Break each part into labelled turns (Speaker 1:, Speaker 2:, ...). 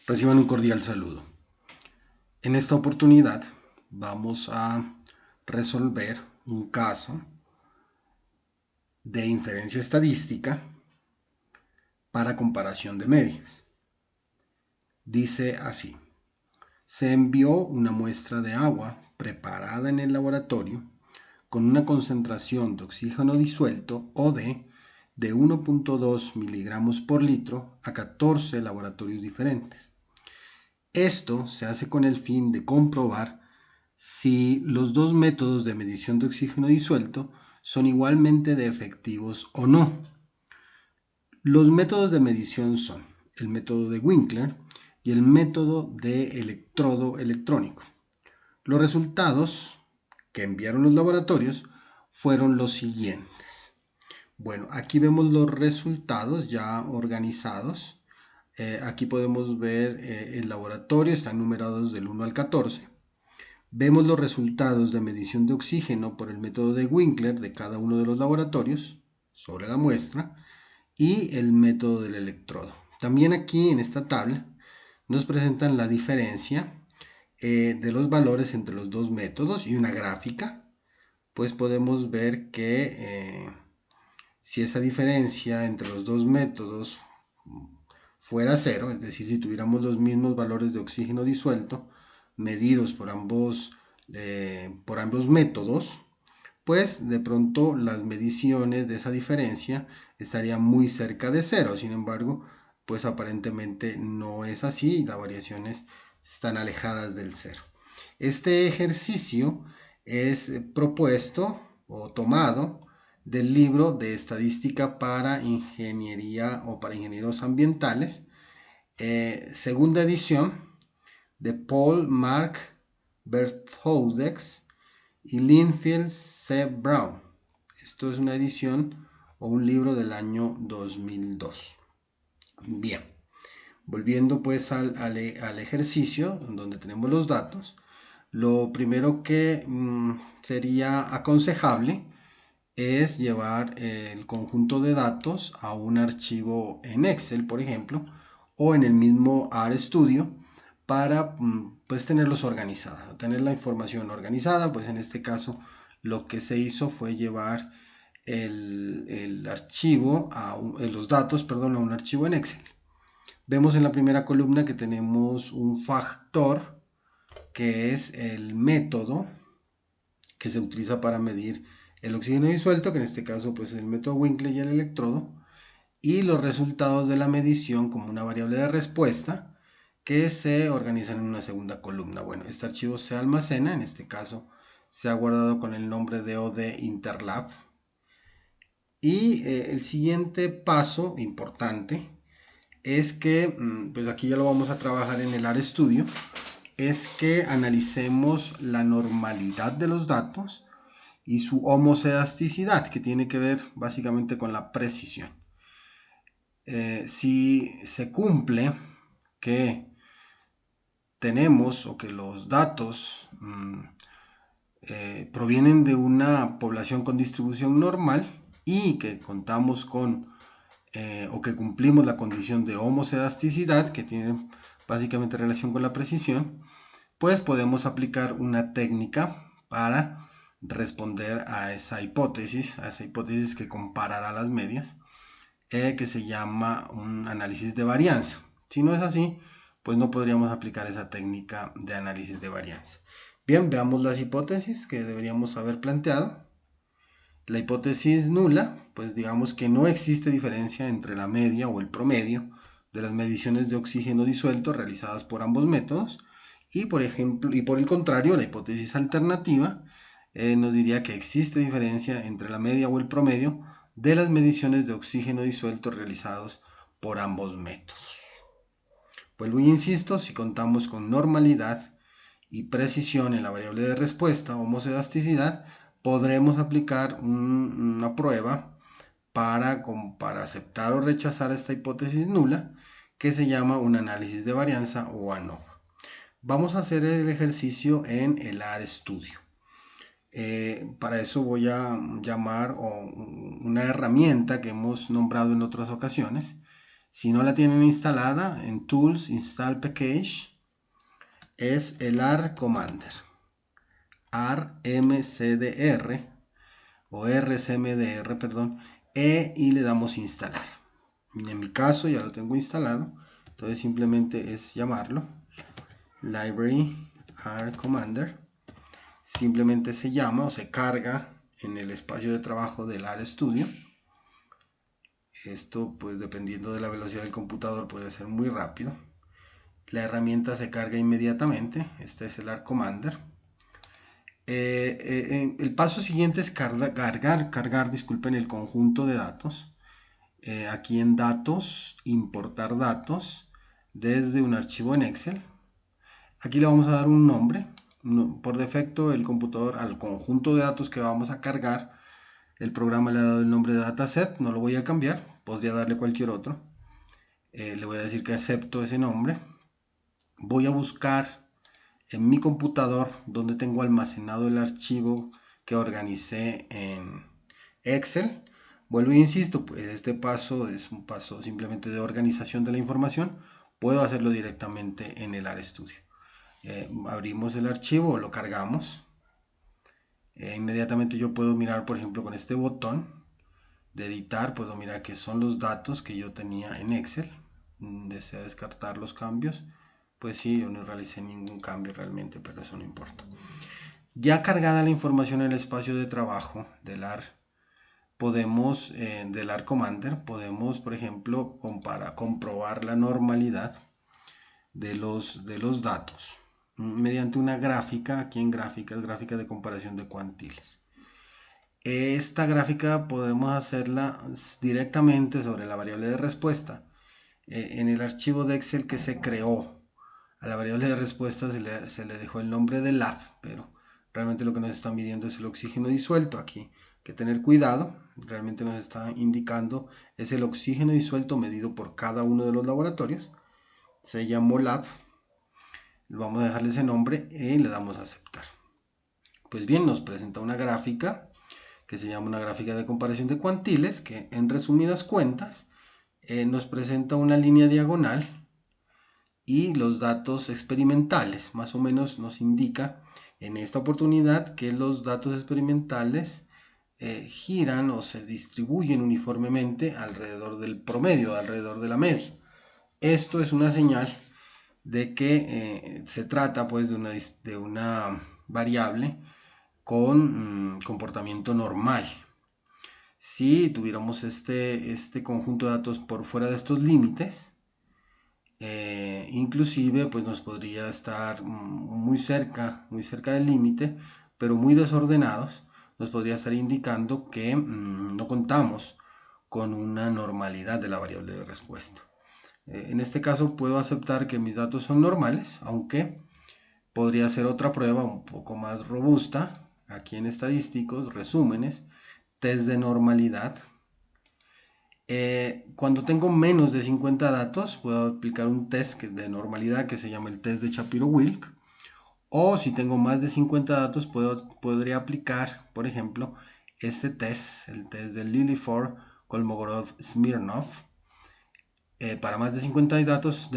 Speaker 1: Reciban un cordial saludo. En esta oportunidad vamos a resolver un caso de inferencia estadística para comparación de medias. Dice así: se envió una muestra de agua preparada en el laboratorio con una concentración de oxígeno disuelto OD de 1.2 miligramos por litro a 14 laboratorios diferentes. Esto se hace con el fin de comprobar si los dos métodos de medición de oxígeno disuelto son igualmente de efectivos o no. Los métodos de medición son el método de Winkler y el método de electrodo electrónico. Los resultados que enviaron los laboratorios fueron los siguientes. Bueno, aquí vemos los resultados ya organizados. Aquí podemos ver el laboratorio, están numerados del 1 al 14. Vemos los resultados de medición de oxígeno por el método de Winkler de cada uno de los laboratorios sobre la muestra y el método del electrodo. También aquí en esta tabla nos presentan la diferencia de los valores entre los dos métodos y una gráfica. Pues podemos ver que si esa diferencia entre los dos métodos fuera cero, es decir, si tuviéramos los mismos valores de oxígeno disuelto medidos por ambos métodos, pues de pronto las mediciones de esa diferencia estarían muy cerca de cero. Sin embargo, pues aparentemente no es así y las variaciones están alejadas del cero. Este ejercicio es propuesto o tomado del libro de estadística para ingeniería o para ingenieros ambientales, segunda edición, de Paul Mark Berthoudez y Linfield C. Brown. Esto es una edición o un libro del año 2002. Bien, volviendo pues al ejercicio donde tenemos los datos, lo primero que sería aconsejable es llevar el conjunto de datos a un archivo en Excel, por ejemplo, o en el mismo RStudio para pues tenerlos organizados, tener la información organizada. Pues en este caso lo que se hizo fue llevar el archivo, los datos, perdón, a un archivo en Excel. Vemos en la primera columna que tenemos un factor, que es el método que se utiliza para medir el oxígeno disuelto, que en este caso pues es el método Winkler y el electrodo, y los resultados de la medición como una variable de respuesta que se organizan en una segunda columna. Bueno, este archivo se almacena, en este caso se ha guardado con el nombre de OD Interlab. Y el siguiente paso importante es que, pues aquí ya lo vamos a trabajar en el RStudio, es que analicemos la normalidad de los datos y su homocedasticidad, que tiene que ver básicamente con la precisión. Si se cumple que tenemos o que los datos provienen de una población con distribución normal y que contamos con o que cumplimos la condición de homocedasticidad, que tiene básicamente relación con la precisión, pues podemos aplicar una técnica para responder a esa hipótesis que comparará las medias, que se llama un análisis de varianza. Si no es así, pues no podríamos aplicar esa técnica de análisis de varianza. Bien, veamos las hipótesis que deberíamos haber planteado. La hipótesis nula, pues digamos que no existe diferencia entre la media o el promedio de las mediciones de oxígeno disuelto realizadas por ambos métodos. Y por el contrario, la hipótesis alternativa nos diría que existe diferencia entre la media o el promedio de las mediciones de oxígeno disuelto realizados por ambos métodos. Vuelvo y insisto, si contamos con normalidad y precisión en la variable de respuesta, homocedasticidad, podremos aplicar una prueba para aceptar o rechazar esta hipótesis nula, que se llama un análisis de varianza o ANOVA. Vamos a hacer el ejercicio en el RStudio. Para eso voy a llamar una herramienta que hemos nombrado en otras ocasiones. Si no la tienen instalada, en Tools, Install Package, es el AR Commander. ARMCDR o RCMDR, perdón, y le damos instalar. En mi caso ya lo tengo instalado, entonces simplemente es llamarlo Library AR Commander. Simplemente se llama o se carga en el espacio de trabajo del RStudio. Esto, pues dependiendo de la velocidad del computador, puede ser muy rápido. La herramienta se carga inmediatamente. Este es el AR Commander. El paso siguiente es cargar, disculpen, el conjunto de datos. Aquí en datos, importar datos desde un archivo en Excel. Aquí le vamos a dar un nombre. Por defecto, el computador al conjunto de datos que vamos a cargar, el programa le ha dado el nombre de dataset. No lo voy a cambiar, podría darle cualquier otro. Le voy a decir que acepto ese nombre. Voy a buscar en mi computador donde tengo almacenado el archivo que organicé en Excel. Vuelvo e insisto, pues este paso es un paso simplemente de organización de la información. Puedo hacerlo directamente en el RStudio. Abrimos el archivo, lo cargamos. Inmediatamente yo puedo mirar, por ejemplo, con este botón de editar, puedo mirar que son los datos que yo tenía en Excel. Desea descartar los cambios. Pues sí, yo no realicé ningún cambio realmente, pero eso no importa. Ya cargada la información en el espacio de trabajo del AR, del AR Commander, podemos, por ejemplo, comprobar la normalidad de los datos mediante una gráfica. Aquí en gráficas, gráfica de comparación de cuantiles. Esta gráfica podemos hacerla directamente sobre la variable de respuesta. En el archivo de Excel que se creó, a la variable de respuesta se le dejó el nombre de lab, pero realmente lo que nos está midiendo es el oxígeno disuelto. Aquí hay que tener cuidado, realmente nos está indicando es el oxígeno disuelto medido por cada uno de los laboratorios. Se llamó lab, vamos a dejarle ese nombre y le damos a aceptar. Pues bien, nos presenta una gráfica que se llama una gráfica de comparación de cuantiles, que en resumidas cuentas nos presenta una línea diagonal y los datos experimentales. Más o menos nos indica en esta oportunidad que los datos experimentales giran o se distribuyen uniformemente alrededor del promedio, alrededor de la media. Esto es una señal de que se trata pues de una variable con comportamiento normal. Si tuviéramos este conjunto de datos por fuera de estos límites, inclusive pues nos podría estar muy cerca del límite, pero muy desordenados, nos podría estar indicando que no contamos con una normalidad de la variable de respuesta. En este caso puedo aceptar que mis datos son normales, aunque podría ser otra prueba un poco más robusta. Aquí en estadísticos, resúmenes, test de normalidad. Cuando tengo menos de 50 datos, puedo aplicar un test de normalidad que se llama el test de Shapiro-Wilk. O si tengo más de 50 datos, podría aplicar, por ejemplo, este test, el test de Liliford, Kolmogorov, Smirnov. Para más de 50 datos,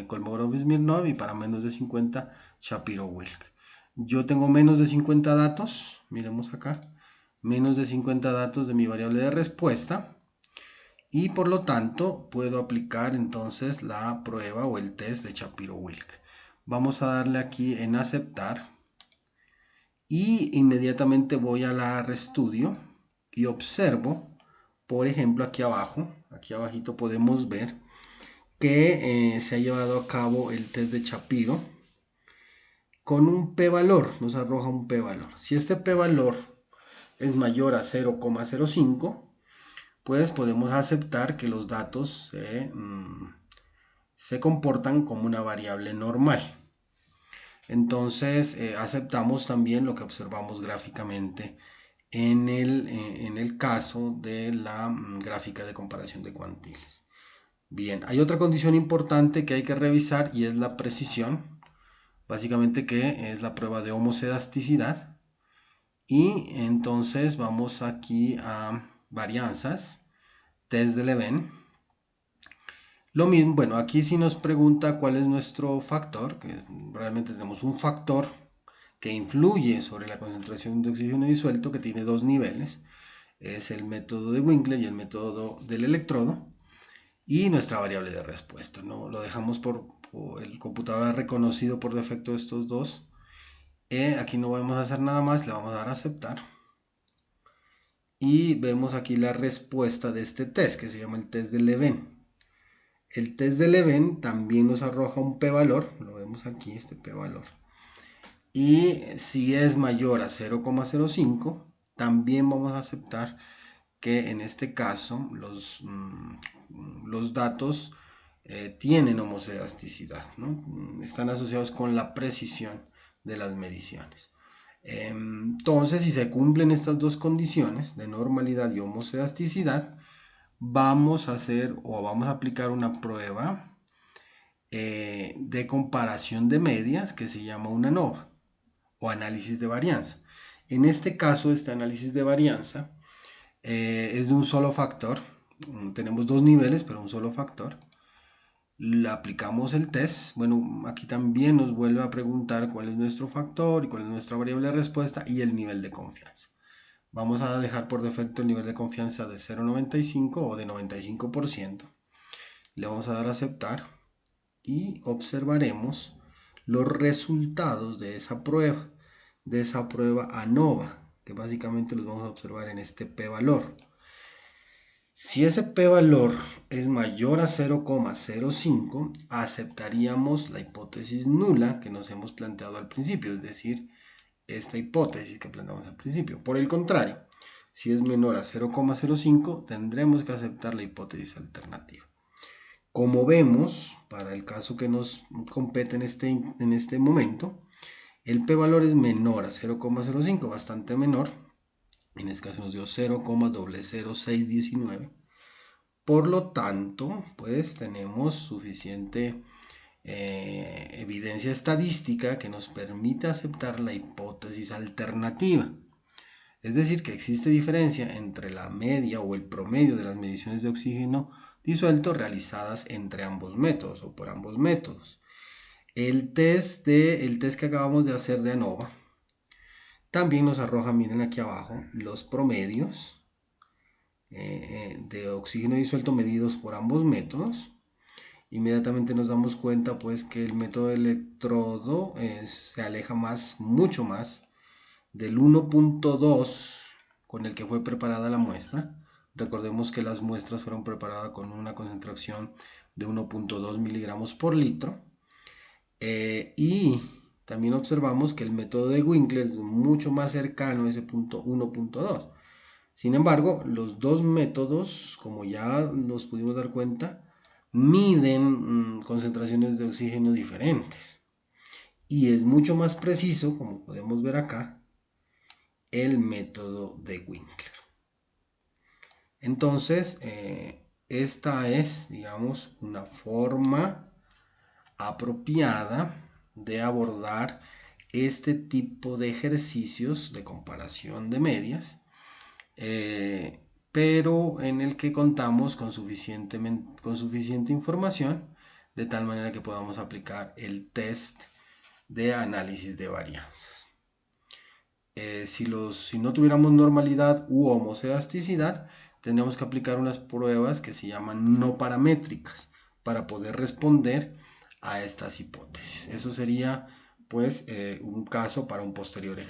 Speaker 1: Kolmogorov, Smirnov, y para menos de 50, Shapiro-Wilk. Yo tengo menos de 50 datos, miremos acá, menos de 50 datos de mi variable de respuesta, y por lo tanto puedo aplicar entonces la prueba o el test de Shapiro-Wilk. Vamos a darle aquí en aceptar y inmediatamente voy a la RStudio y observo, por ejemplo, aquí abajo, aquí abajito podemos ver que se ha llevado a cabo el test de Shapiro con un p-valor, nos arroja un p-valor. Si este p-valor es mayor a 0,05, pues podemos aceptar que los datos se comportan como una variable normal. Entonces aceptamos también lo que observamos gráficamente en el caso de la gráfica de comparación de cuantiles. Bien, hay otra condición importante que hay que revisar y es la precisión, básicamente que es la prueba de homocedasticidad. Y entonces vamos aquí a varianzas, test de Leven, Lo mismo, bueno, aquí sí nos pregunta cuál es nuestro factor, que realmente tenemos un factor que influye sobre la concentración de oxígeno disuelto, que tiene dos niveles. Es el método de Winkler y el método del electrodo. Y nuestra variable de respuesta, ¿no? Lo dejamos por el computador ha reconocido por defecto estos dos. Aquí no vamos a hacer nada más, le vamos a dar a aceptar. Y vemos aquí la respuesta de este test, que se llama el test de Leven. El test de Leven también nos arroja un p-valor, lo vemos aquí, este p-valor. Y si es mayor a 0,05, también vamos a aceptar que en este caso los datos tienen homoelasticidad, ¿no? Están asociados con la precisión de las mediciones. Entonces, si se cumplen estas dos condiciones de normalidad y homoelasticidad, vamos a hacer o vamos a aplicar una prueba de comparación de medias que se llama una ANOVA o análisis de varianza. En este caso, este análisis de varianza es de un solo factor. Tenemos dos niveles, pero un solo factor. Le aplicamos el test. Bueno, aquí también nos vuelve a preguntar cuál es nuestro factor y cuál es nuestra variable de respuesta y el nivel de confianza. Vamos a dejar por defecto el nivel de confianza de 0,95 o de 95%. Le vamos a dar a aceptar y observaremos los resultados de esa prueba ANOVA, que básicamente los vamos a observar en este p-valor. Si ese p-valor es mayor a 0,05, aceptaríamos la hipótesis nula que nos hemos planteado al principio, es decir, esta hipótesis que planteamos al principio. Por el contrario, si es menor a 0,05, tendremos que aceptar la hipótesis alternativa. Como vemos, para el caso que nos compete en este momento, el p-valor es menor a 0,05, bastante menor. En este caso nos dio 0,00619. Por lo tanto, pues tenemos suficiente evidencia estadística que nos permite aceptar la hipótesis alternativa. Es decir, que existe diferencia entre la media o el promedio de las mediciones de oxígeno disuelto realizadas entre ambos métodos o por ambos métodos. El test que acabamos de hacer de ANOVA también nos arroja, miren aquí abajo, los promedios de oxígeno disuelto medidos por ambos métodos. Inmediatamente nos damos cuenta pues que el método de electrodo se aleja mucho más del 1.2 con el que fue preparada la muestra. Recordemos que las muestras fueron preparadas con una concentración de 1.2 miligramos por litro. Y también observamos que el método de Winkler es mucho más cercano a ese punto 1.2. Sin embargo, los dos métodos, como ya nos pudimos dar cuenta, miden concentraciones de oxígeno diferentes. Y es mucho más preciso, como podemos ver acá, el método de Winkler. Entonces, esta es, digamos, una forma apropiada de abordar este tipo de ejercicios de comparación de medias, pero en el que contamos con suficiente información de tal manera que podamos aplicar el test de análisis de varianzas. Si no tuviéramos normalidad u homoelasticidad, tendríamos que aplicar unas pruebas que se llaman no paramétricas para poder responder a estas hipótesis. Eso sería pues un caso para un posterior ejercicio.